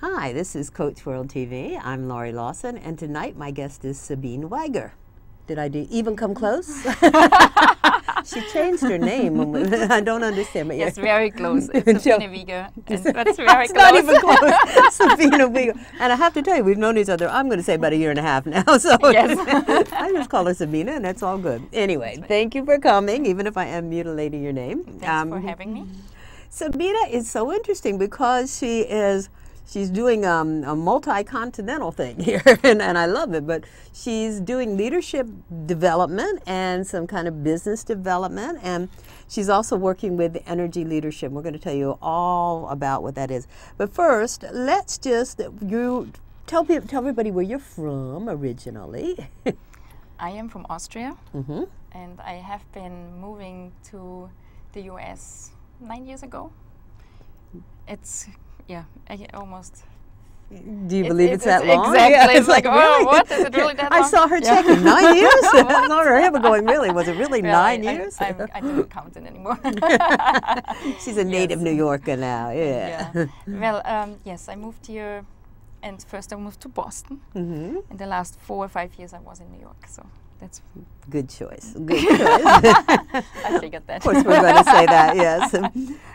Hi, this is Coach World TV. I'm Laurie Lawson, and tonight my guest is Sabine Wieger. Did I even come close? She changed her name. I don't understand. But yes, very close. It's Sabine Wieger. That's very close. Not even close. Sabine Wieger. And I have to tell you, we've known each other, I'm going to say about a year and a half now. So yes. I just call her Sabine, and that's all good. Anyway, thank you for coming, even if I am mutilating your name. Thanks for having me. Sabine is so interesting because she's doing a multi-continental thing here, and I love it, but she's doing leadership development and some kind of business development, and she's also working with energy leadership. We're going to tell you all about what that is. But first, let's just, tell everybody where you're from originally. I am from Austria, and I have been moving to the US 9 years ago. It's almost. Do you believe it's that long? Exactly. Yeah, it's like, really? oh, what? Is it really that long? I saw her checking 9 years. I saw her head going, really? Was it really 9 years? I didn't count it anymore. She's a native New Yorker now. Yeah. Well, yes, I moved here, and first I moved to Boston. In the last 4 or 5 years, I was in New York. So that's good choice. Good choice. I figured that. Of course, we're going to say that. Yes.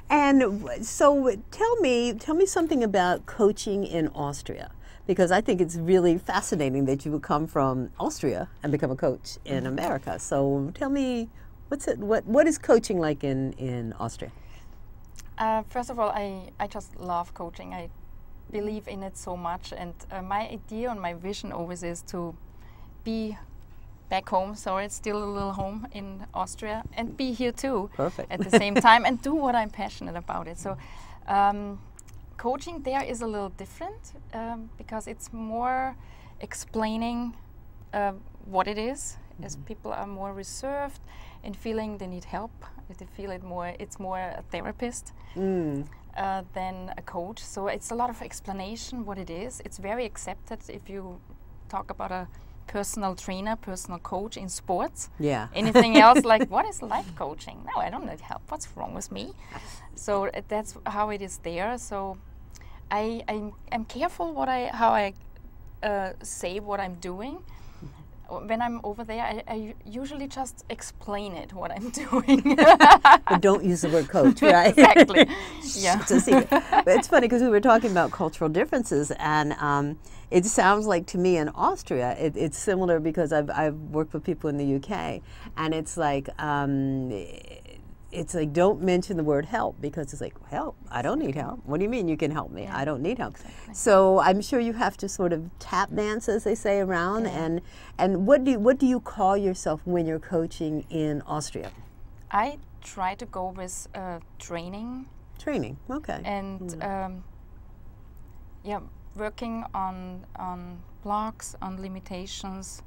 And so, tell me something about coaching in Austria, because I think it's really fascinating that you would come from Austria and become a coach in America. So, tell me, what is coaching like in Austria? First of all, I just love coaching. I believe in it so much, and my idea and my vision always is to be back home, so it's still a little home in Austria, and be here too. Perfect. At the same time, and do what I'm passionate about it. So coaching there is a little different because it's more explaining what it is, as people are more reserved and feeling they need help. They feel it's more a therapist than a coach. So it's a lot of explanation what it is. It's very accepted if you talk about a personal trainer, personal coach in sports. Yeah. Anything else like, what is life coaching? No, I don't need help. What's wrong with me? So that's how it is there. So I'm careful how I say what I'm doing. When I'm over there, I usually just explain it, what I'm doing. But don't use the word coach, right? Exactly. Yeah. It's a secret. But it's funny because we were talking about cultural differences, and it sounds like to me in Austria, it's similar because I've worked with people in the UK, and it's like don't mention the word help, because it's like, help? I don't need help. What do you mean you can help me? Yeah. I don't need help. Exactly. So I'm sure you have to sort of tap dance, as they say, around. Yeah. And what do you call yourself when you're coaching in Austria? I try to go with training. Training, okay. And working on blocks, on limitations.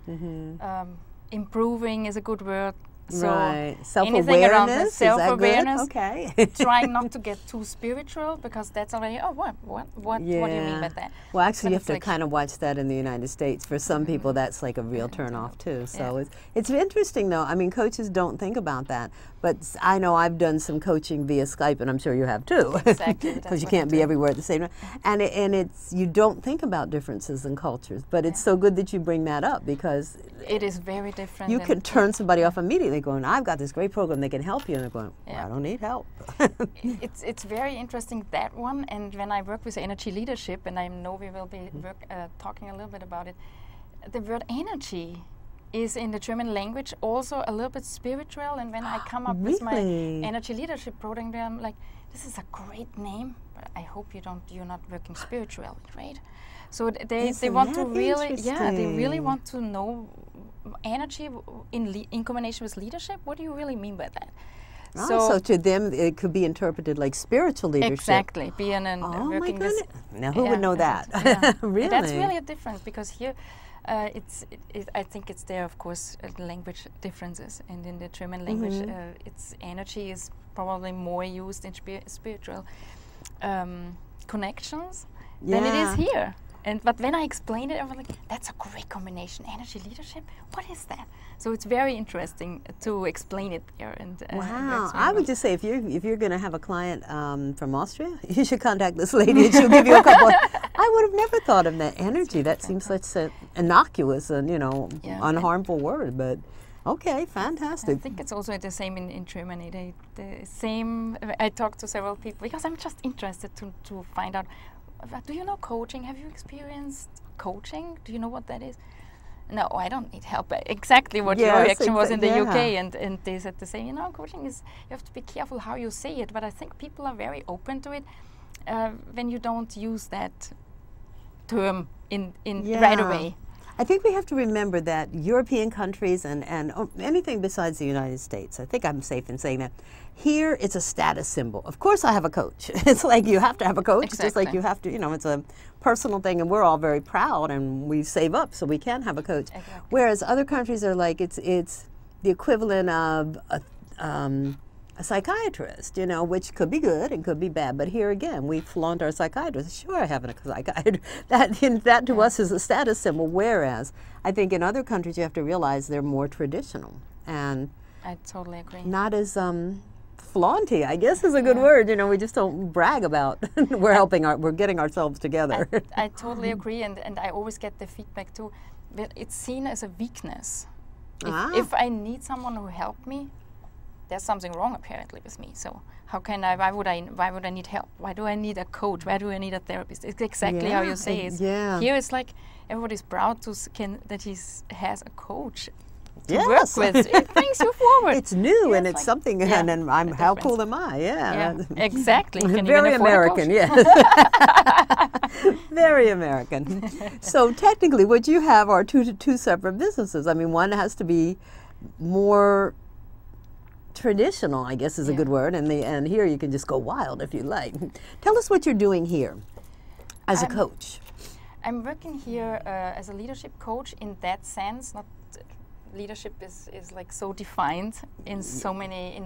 Improving is a good word. So right. Self-awareness, self-awareness. Okay. Trying not to get too spiritual, because that's already, what do you mean by that? Well, actually, you have to kind of watch that in the United States. For some people, that's like a real turn-off too. So it's interesting, though. I mean, coaches don't think about that, but I know I've done some coaching via Skype, and I'm sure you have too. Exactly. Because you can't be everywhere at the same time. And it's you don't think about differences in cultures, but it's so good that you bring that up, because it is very different. You can turn somebody off immediately, going, I've got this great program that can help you, and they're going, well, I don't need help. It's very interesting, that one. And when I work with energy leadership, and I know we will be talking a little bit about it, the word energy is in the German language also a little bit spiritual. And when I come up with my energy leadership program, I'm like, this is a great name, but I hope you're not working spiritual, right? So they want to really, they really want to know energy in combination with leadership. What do you really mean by that? So to them, it could be interpreted like spiritual leadership. Exactly. Being working this. Now, who would know that? Really? And that's really a difference, because here, I think it's there, of course, language differences, and in the German language, its energy is probably more used in spiritual connections than it is here. But when I explained it, I was like, that's a great combination. Energy leadership, what is that? So it's very interesting to explain it there. And wow, I would just say, if you're going to have a client from Austria, you should contact this lady, and she'll give you a couple I would have never thought of that energy. That seems such an innocuous and, unharmful word, but okay, fantastic. I think it's also the same in Germany. The same, I talked to several people because I'm just interested to find out, do you know coaching? Have you experienced coaching? Do you know what that is? No, I don't need help. Exactly what your reaction was in the UK, and they said the same. Coaching is, you have to be careful how you say it, but I think people are very open to it when you don't use that term in right away. I think we have to remember that European countries and anything besides the United States, I think I'm safe in saying that, here it's a status symbol. Of course I have a coach. It's like you have to have a coach, exactly. Just like you have to, it's a personal thing, and we're all very proud and we save up so we can have a coach. Exactly. Whereas other countries are like, it's the equivalent of a psychiatrist, which could be good and could be bad. But here again, we flaunt our psychiatrist. Sure, I have a psychiatrist. That to us is a status symbol. Whereas I think in other countries you have to realize they're more traditional and I totally agree. Not as flaunty, I guess is a good word. We just don't brag about we're getting ourselves together. I totally agree, and I always get the feedback too. That it's seen as a weakness. If I need someone who help me, there's something wrong apparently with me. So why would I need help? Why do I need a coach? Why do I need a therapist? It's exactly how you say it. Yeah. Here it's like everybody's proud that he has a coach to work with. It brings you forward. It's new and it's something, and how cool am I? Yeah, exactly. Very American, yes. Very American. So technically what you have are two separate businesses. I mean, one has to be more traditional, I guess is a good word, and here you can just go wild if you like. Tell us what you're doing here as a coach. I'm working here as a leadership coach in that sense. Not leadership is like so defined in so many in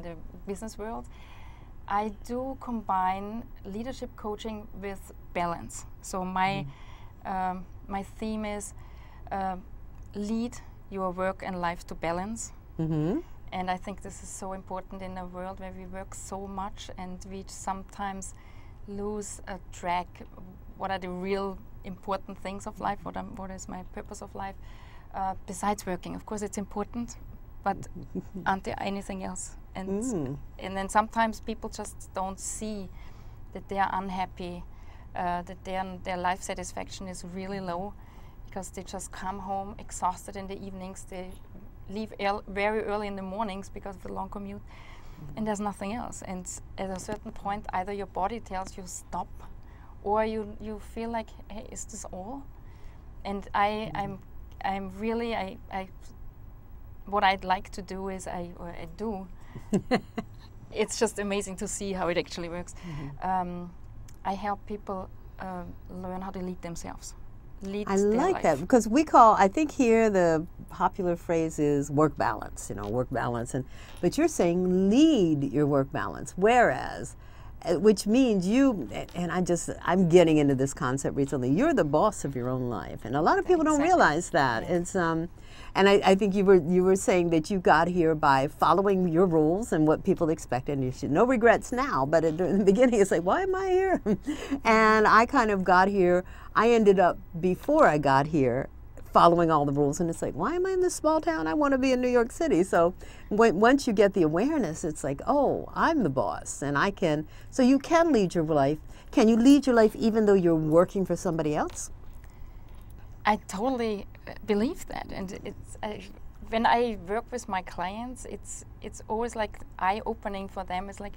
the business world. I do combine leadership coaching with balance. So my my theme is lead your work and life to balance. And I think this is so important in a world where we work so much and we sometimes lose a track. What are the real important things of life? What is my purpose of life? Besides working, of course, it's important, but aren't there anything else? And then sometimes people just don't see that they are unhappy, that their life satisfaction is really low, because they just come home exhausted in the evenings. They leave very early in the mornings because of the long commute, and there's nothing else. And at a certain point, either your body tells you stop, or you feel like, hey, is this all? And I'm really what I'd like to do is I do. It's just amazing to see how it actually works. I help people learn how to lead themselves. I like that, because I think here the popular phrase is work balance, work balance, but you're saying lead your work balance, whereas, which means I'm getting into this concept recently, you're the boss of your own life, and a lot of people don't realize that. It's and I think you were saying that you got here by following your rules and what people expected, and you should no regrets now, but in the beginning it's like, why am I here? And I kind of got here, I ended up, before I got here, following all the rules, and it's like, why am I in this small town? I want to be in New York City. So once you get the awareness, it's like, oh, I'm the boss, and so you can lead your life. Can you lead your life even though you're working for somebody else? I totally believe that, and when I work with my clients, it's always like eye-opening for them. It's like,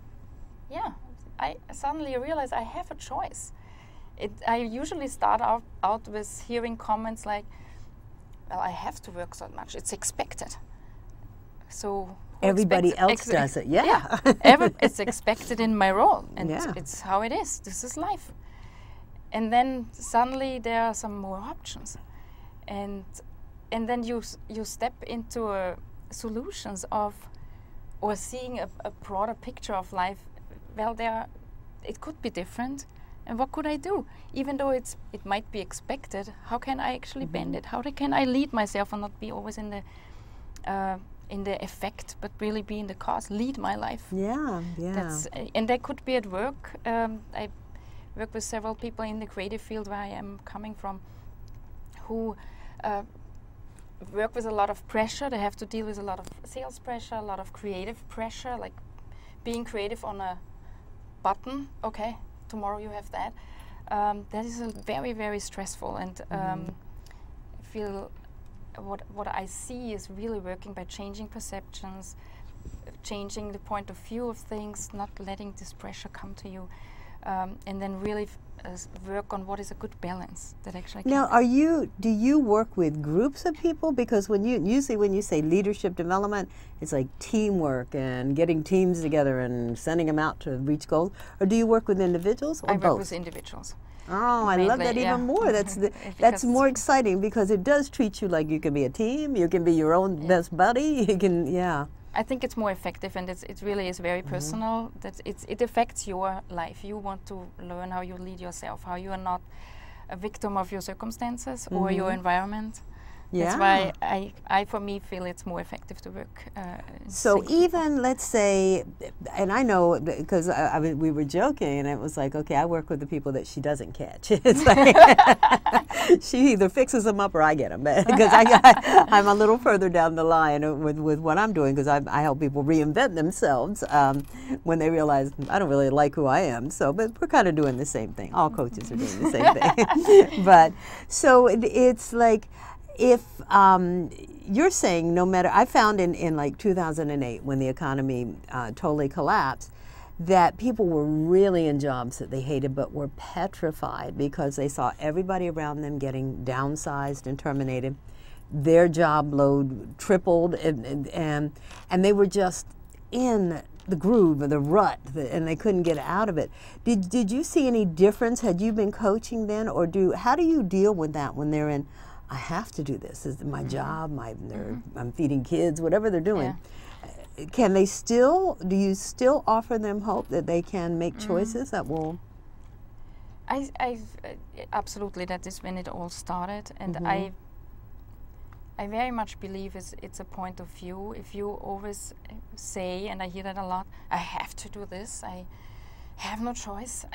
yeah, I suddenly realize I have a choice. I usually start out with hearing comments like, well, I have to work so much. It's expected. So everybody else does it. Yeah. It's expected in my role, and it's how it is. This is life. And then suddenly there are some more options, and then you step into solutions or seeing a broader picture of life. Well, it could be different. And what could I do? Even though it might be expected, how can I actually bend it? How can I lead myself and not be always in the effect, but really be in the cause, lead my life? Yeah. And that could be at work. work with several people in the creative field where I am coming from, who work with a lot of pressure. They have to deal with a lot of sales pressure, a lot of creative pressure, like being creative on a button. Okay, tomorrow you have that. That is very, very stressful, and I feel what I see is really working by changing perceptions, changing the point of view of things, not letting this pressure come to you, and then really work on what is a good balance that actually. Now, do you work with groups of people? Because usually when you say leadership development, it's like teamwork and getting teams together and sending them out to reach goals. Or do you work with individuals or both? I work with individuals. Oh, I love that even more. That's more exciting because it does treat you like you can be a team. You can be your own best buddy. You can, I think it's more effective, and it really is very personal. That it affects your life. You want to learn how you lead yourself, how you are not a victim of your circumstances or your environment. That's why I for me feel it's more effective to work. So even let's say, and I know because we were joking, and it was like, okay, I work with the people that she doesn't catch. It's like she either fixes them up or I get them, because I'm a little further down the line with what I'm doing, because I help people reinvent themselves when they realize I don't really like who I am. So, but we're kind of doing the same thing. All coaches are doing the same thing. But so it's like, if you're saying no matter, I found in like 2008 when the economy totally collapsed, that people were really in jobs that they hated but were petrified because they saw everybody around them getting downsized and terminated. Their job load tripled, and they were just in the groove or the rut, and they couldn't get out of it. Did you see any difference? Had you been coaching then, or how do you deal with that when they're in, I have to do this. This is my job. I'm feeding kids, whatever they're doing. Can they still? Do you still offer them hope that they can make choices that will? I absolutely. That is when it all started, and I very much believe it's a point of view. If you always say, and I hear that a lot, I have to do this. I have no choice.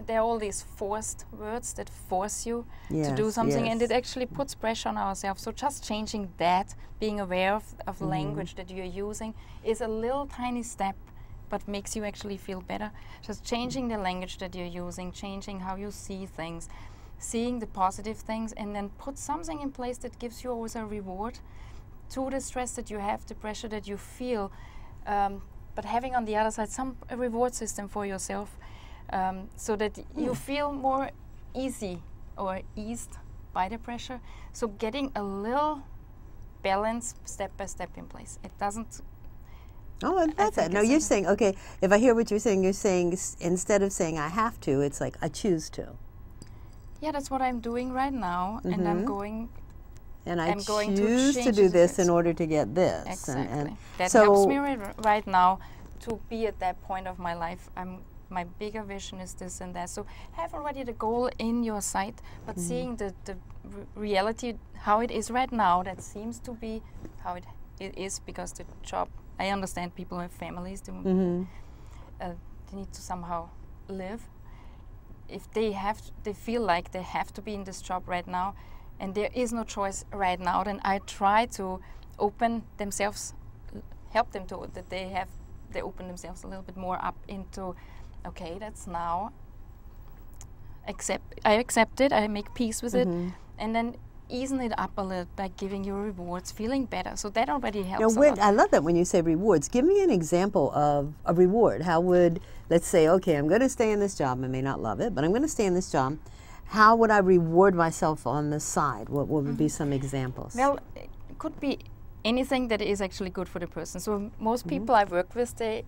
There are all these forced words that force you to do something, and it actually puts pressure on ourselves. So just changing that, being aware of language that you're using, is a little tiny step, but makes you actually feel better. Just changing the language that you're using, changing how you see things, seeing the positive things, and then put something in place that gives you always a reward to the stress that you have, the pressure that you feel, but having on the other side a reward system for yourself. So that you feel more easy or eased by the pressure. So getting a little balance step by step in place. It doesn't. Oh, that's it. No, you're saying, okay, if I hear what you're saying instead of saying I have to, it's like I choose to. Yeah, that's what I'm doing right now, and I'm going. And I choose to do this in order to get this. Exactly. And that helps me right now to be at that point of my life. My bigger vision is this and that. So have already the goal in your sight, but seeing the reality, how it is right now, that seems to be how it is, because the job, I understand people have families, they need to somehow live. If they feel like they have to be in this job right now, and there is no choice right now, then I try to open themselves, help them to, that they open themselves a little bit more up into, okay, that's now. I accept it. I make peace with it, and then easing it up a little by giving you rewards, feeling better. So that already helps. Now, I love that when you say rewards. Give me an example of a reward. How would, let's say, okay, I'm going to stay in this job. I may not love it, but I'm going to stay in this job. How would I reward myself on the side? What would be some examples? Well, it could be anything that is actually good for the person. So most people I work with, they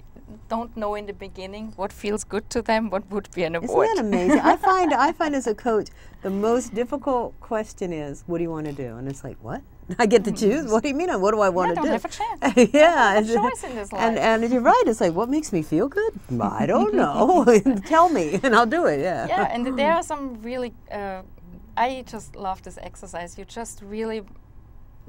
don't know in the beginning what feels good to them, what would be an award. Isn't that amazing? I find as a coach, the most difficult question is, what do you want to do? And it's like, what? I get to choose? What do you mean? What do I want to do? I don't have a chance. Yeah. I don't have a choice in this life. And you're right. It's like, what makes me feel good? I don't know. Tell me, and I'll do it. Yeah. Yeah, and there are some really, I just love this exercise. You just really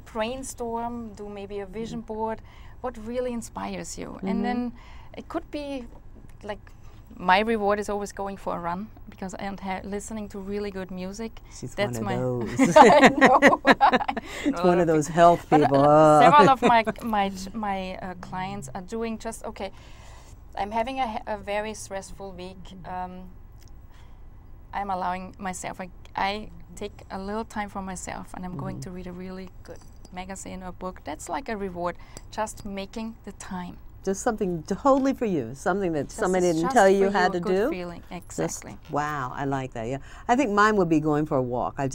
brainstorm, do maybe a vision board, what really inspires you. And then it could be like my reward is always going for a run because I am listening to really good music. She's That's one of those. I know. It's one of those health But, people. several of my clients are doing just okay. I'm having a very stressful week. I'm allowing myself. I take a little time for myself, and I'm going to read a really good magazine or book. That's like a reward. Just making the time. Just something totally for you, something that Just somebody it's didn't just tell for you how to a good do. feeling. Exactly. Wow, I like that. Yeah, I think mine would be going for a walk. I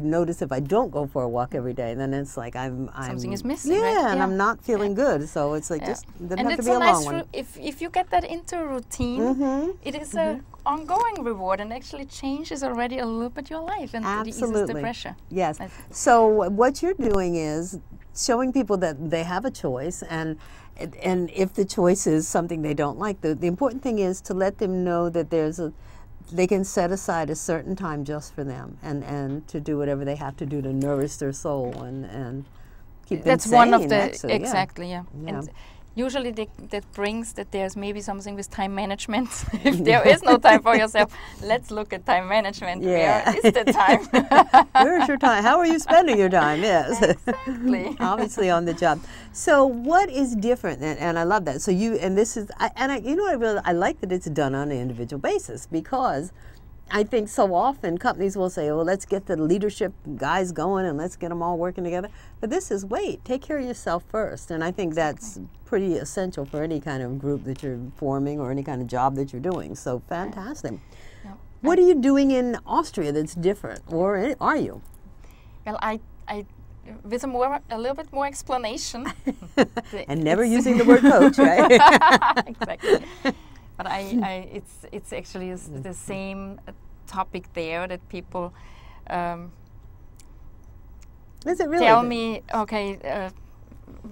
notice if I don't go for a walk every day, then it's like I'm Something is missing. Yeah, right? and I'm not feeling good. So it's like just doesn't and have to it's be a long nice one. if you get that into a routine, it is a ongoing reward and actually changes already a little bit your life and it eases the pressure. Yes. So what you're doing is showing people that they have a choice, and if the choice is something they don't like, the important thing is to let them know that they can set aside a certain time just for them and to do whatever they have to do to nourish their soul and keep them sane. That's one of the actually, exactly, yeah. And usually that brings that there's maybe something with time management. If there is no time for yourself, let's look at time management. Yeah. Where is the time? Where's your time? How are you spending your time? Yes. Exactly. Obviously on the job. So what is different? And I love that. So you you know I like that it's done on an individual basis, because I think so often companies will say, well, let's get the leadership guys going and let's get them all working together. But this is, wait, take care of yourself first. And I think that's pretty essential for any kind of group that you're forming or any kind of job that you're doing. So fantastic. Yep. What are you doing in Austria that's different, or are you? Well, I with a little bit more explanation. And never using the word coach, right? Exactly. But it's actually the same topic there that people Is it really? tell me, okay,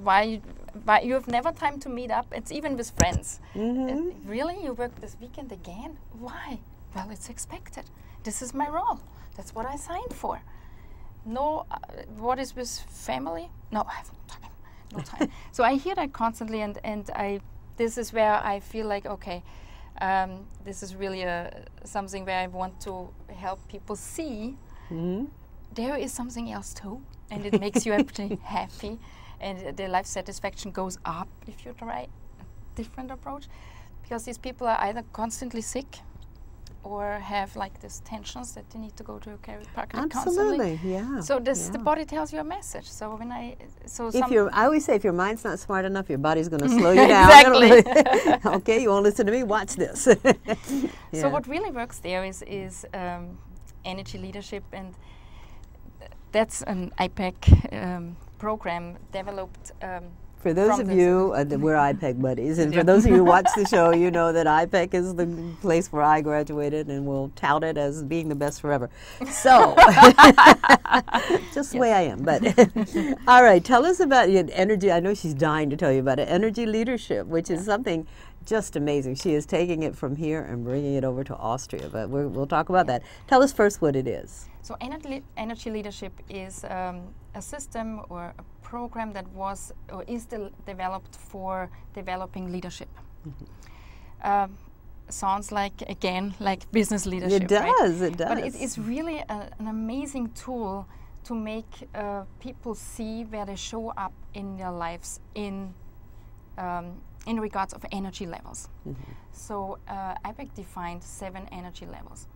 why you have never time to meet up? It's even with friends. Really, you work this weekend again? Why? Well, it's expected. This is my role. That's what I signed for. No, what is with family? No, I have no time. No time. So I hear that constantly, and this is where I feel like, okay, this is really something where I want to help people see there is something else too, and it makes you actually happy, and the life satisfaction goes up if you try a different approach, because these people are either constantly sick or have like these tensions that they need to go to a chiropractor constantly. Yeah. So the body tells you a message. So when I always say, if your mind's not smart enough, your body's going to slow you down. Exactly. Okay, you won't listen to me. Watch this. So what really works there is energy leadership, and that's an IPEC program developed. For those of you, we're IPEC buddies, and for those of you who watch the show, you know that IPEC is the place where I graduated, and we'll tout it as being the best forever. So, just the way I am. But all right, tell us about your energy. I know she's dying to tell you about it. Energy leadership, which is something just amazing. She is taking it from here and bringing it over to Austria, but we'll talk about that. Tell us first what it is. So energy leadership is a system or a program that was or is developed for developing leadership. Sounds like, again, like business leadership. It does, right? It does. But it is really an amazing tool to make people see where they show up in their lives in regards of energy levels. So IPEC defined 7 energy levels.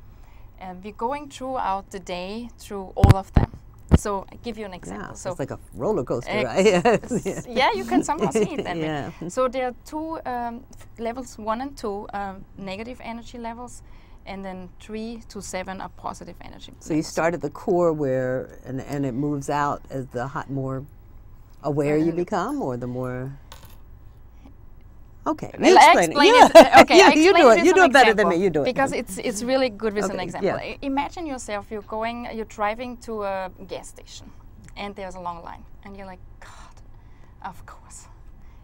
We're going throughout the day through all of them. So I'll give you an example. Yeah, so it's like a roller coaster, right? Yeah, you can somehow see it that Yeah. way. So there are 2 levels, 1 and 2, negative energy levels, and then 3 to 7 are positive energy. So you start at the core where, and it moves out as the more aware you become, or the more. Okay, Well, I explain it. Okay, yeah, I explain you do it. with You do an it better than example, me. You do it because it's really good with an Okay, example. yeah. Imagine yourself. You're driving to a gas station, and there's a long line, and you're like, God, of course,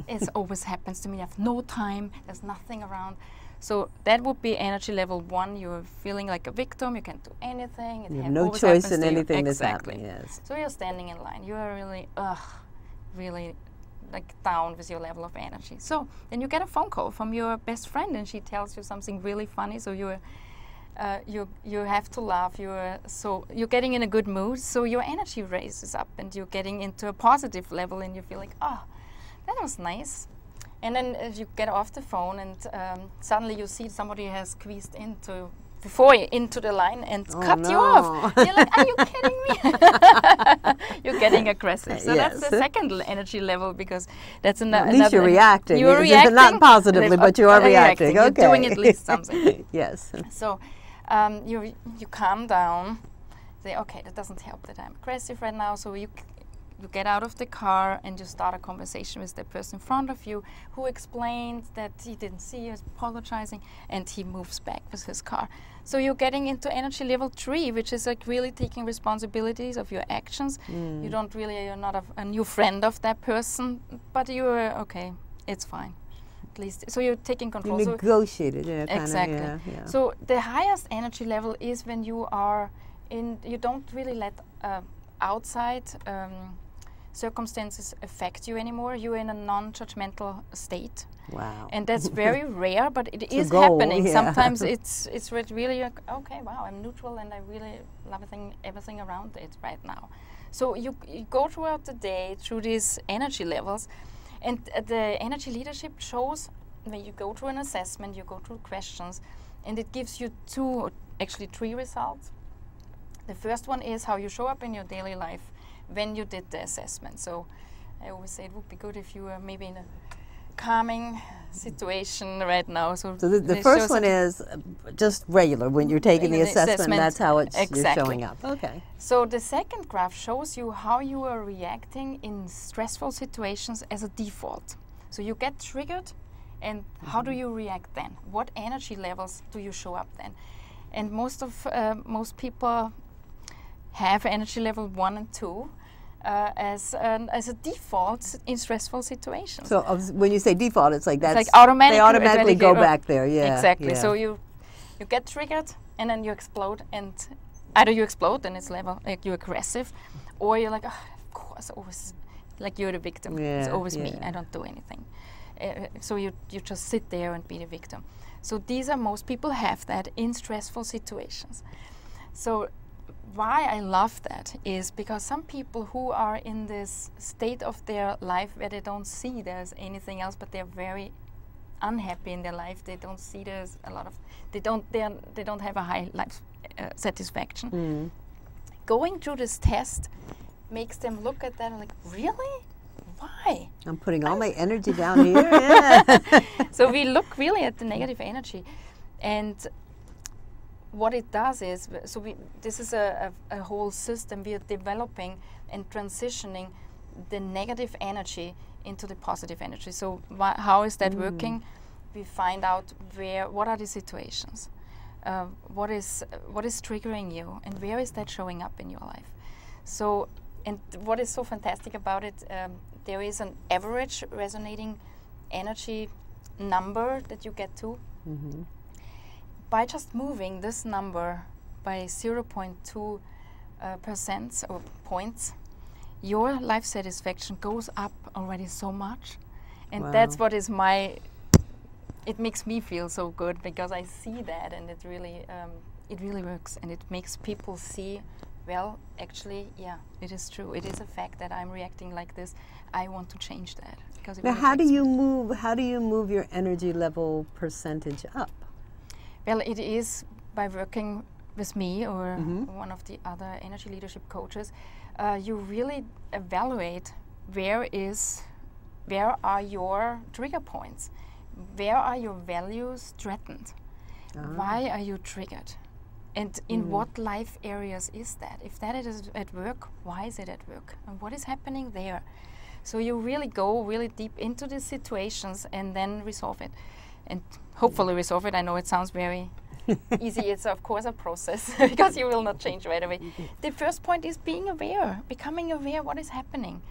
it always happens to me. I have no time. There's nothing around. So that would be energy level 1. You're feeling like a victim. You can't do anything. You have no choice in anything that's happening. Yes. So you're standing in line. You are really, really like down with your level of energy. So then you get a phone call from your best friend, and she tells you something really funny. So you have to laugh. You're getting in a good mood. So your energy raises up, and you're getting into a positive level, and you feel like, oh, that was nice. And then you get off the phone, and suddenly you see somebody has squeezed into the line and cut you off. You're like, are you kidding me? You're getting aggressive. So yes. that's the second energy level, because that's another. At least you're reacting. You're reacting. Not positively, but you are reacting. You're Okay. doing at least something. Yes. So you calm down. Say, okay, that doesn't help that I'm aggressive right now. So you get out of the car and you start a conversation with the person in front of you, who explains that he didn't see you, is apologizing, and he moves back with his car. So you're getting into energy level 3, which is like really taking responsibilities of your actions. You're not a new friend of that person, but you're okay, it's fine. At least, so you're taking control. You negotiated, yeah, kind exactly. of, yeah. So the highest energy level is when you don't really let outside circumstances affect you anymore. You're in a non-judgmental state. Wow. And that's very rare, but it is goal, happening. yeah. Sometimes it's really like, okay, wow, I'm neutral and I really love everything around it right now. So you go throughout the day through these energy levels, and the energy leadership shows when you go through an assessment, you go through questions, and it gives you 3 results. The first one is how you show up in your daily life when you did the assessment. So I always say it would be good if you were maybe in a calming situation right now. So the first one is just regular, when you're taking the assessment, that's how it's you're showing up. Okay. So the second graph shows you how you are reacting in stressful situations as a default. So you get triggered, and how do you react then? What energy levels do you show up then? And most people have energy level 1 and 2 as a default in stressful situations. So when you say default, it's like that's like automatic. They automatically go back there. Yeah, exactly. Yeah. So you get triggered, and then you explode, and either you explode and it's level like you're aggressive, or you're like, oh, of course, always like you're the victim. Yeah, it's always yeah. me. I don't do anything. So you just sit there and be the victim. So most people have that in stressful situations. So why I love that is because some people who are in this state of their life where they don't see there's anything else, but they're very unhappy in their life. They don't see there's a lot of, they don't have a high life satisfaction. Going through this test makes them look at that and like, really? Why? I'm putting all my energy down here. Yeah. So we look really at the negative energy, and what it does is, this is a whole system we are developing and transitioning the negative energy into the positive energy. So how is that working? We find out what are the situations, what is triggering you, and where is that showing up in your life. So, and what is so fantastic about it, there is an average resonating energy number that you get to. By just moving this number by 0.2% or points, your life satisfaction goes up already so much. And Wow. that's what is it makes me feel so good, because I see that, and it really works, and it makes people see, well, actually, yeah, it is true. It is a fact that I'm reacting like this. I want to change that. Because it Now, really how do affects me. you move your energy level percentage up? Well, it is by working with me or one of the other energy leadership coaches. You really evaluate where are your trigger points, where are your values threatened, why are you triggered, and in what life areas is that? If that is at work, why is it at work, and what is happening there? So you really go really deep into the situations and then resolve it. And hopefully resolve it. I know it sounds very easy. It's of course a process because you will not change right away. The first point is being aware, becoming aware what is happening,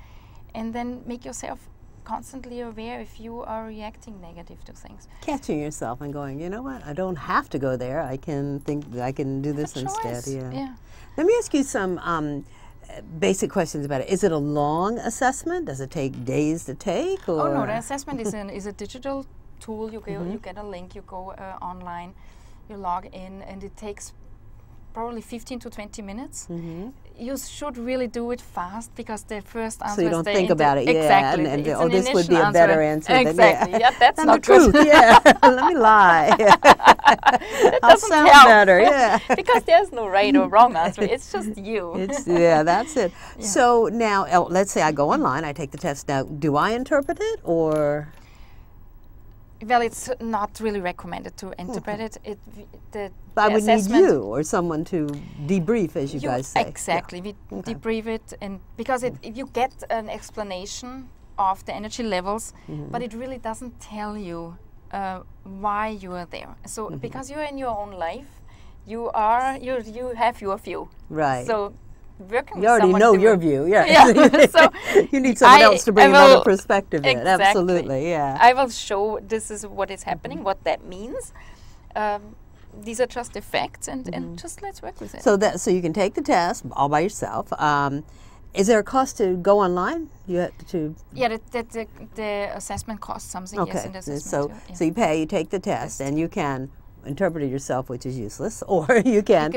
and then make yourself constantly aware if you are reacting negative to things. Catching yourself and going, you know what? I don't have to go there. I can do this a instead. choice. Yeah. Let me ask you some. basic questions about it. Is it a long assessment? Does it take days to take? Or? Oh no, the assessment is a digital tool. You go, you get a link, you go online, you log in, and it takes probably 15 to 20 minutes. You should really do it fast because the first answer. So you don't think about it, exactly. And It's oh, an this would be a initial better answer. Exactly. Than, yeah, that's than not the truth. good. Yeah, let me lie. That I'll doesn't sound help. better. Yeah, because there's no right or wrong answer. It's just you. Yeah, that's it. Yeah. So now, let's say I go online, I take the test. Now, do I interpret it or? Well, it's not really recommended to interpret it. But I would need you or someone to debrief, as you guys say. Exactly, yeah. We debrief it, and because you get an explanation of the energy levels, but it really doesn't tell you why you are there. So because you're in your own life, you have your view. Right. So working you already know your view, yeah. So you need someone else to bring another perspective in. Exactly. Absolutely, yeah. I will show this is what is happening, what that means. These are just the facts, and just let's work with it. So you can take the test all by yourself. Is there a cost to go online? You have to. Yeah, the assessment costs something. Okay. Yes, in the assessment too, yeah. So you pay, you take the test, and you can interpret it yourself, which is useless, or you can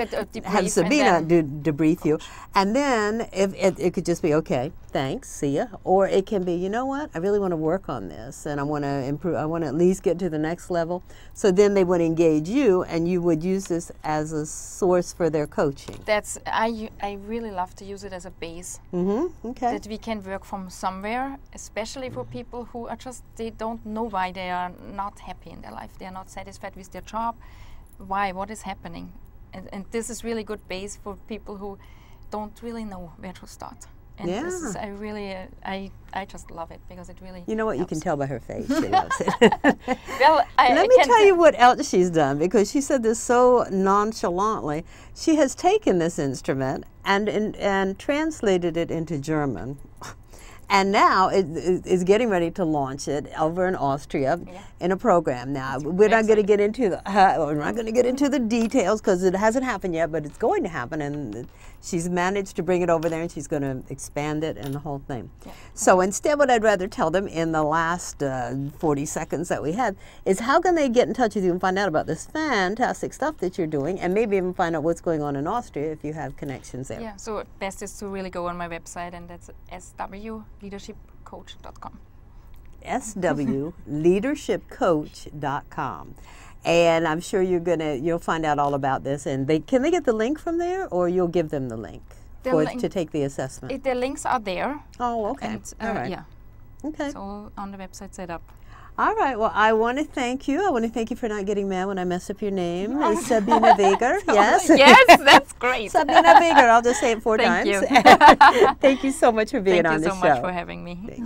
have Sabine debrief you, and then if it could just be okay, thanks, see ya, or it can be, you know what, I really want to work on this, and I want to improve. I want to at least get to the next level. So then they would engage you, and you would use this as a source for their coaching. I really love to use it as a base. Okay. That we can work from somewhere, especially for people who are they don't know why they are not happy in their life. They are not satisfied with their job. Why? What is happening? And this is really good base for people who don't really know where to start. And this is, I just love it because it really You know what? helps. You can tell by her face. She loves it. Well, Let me tell you what else she's done, because she said this so nonchalantly. She has taken this instrument and translated it into German. And now is getting ready to launch it over in Austria in a program. Now we're not going to get into the details because it hasn't happened yet, but it's going to happen, and she's managed to bring it over there, and she's going to expand it and the whole thing. Yeah. So instead, what I'd rather tell them in the last 40 seconds that we had is how can they get in touch with you and find out about this fantastic stuff that you're doing, and maybe even find out what's going on in Austria if you have connections there. Yeah. So best is to really go on my website, and that's swleadershipcoach.com. swleadershipcoach.com. And I'm sure you'll find out all about this. And can they get the link from there, or you'll give them the link to take the assessment? The links are there. Oh, okay. And, all right. Yeah. Okay. It's all on the website set up. All right. Well, I want to thank you. I want to thank you for not getting mad when I mess up your name. It's Sabine Wieger. Yes. Yes, that's great. Sabine Wieger. I'll just say it 4 times. Thank you. Thank you so much for being on the show. Thank you so much for having me.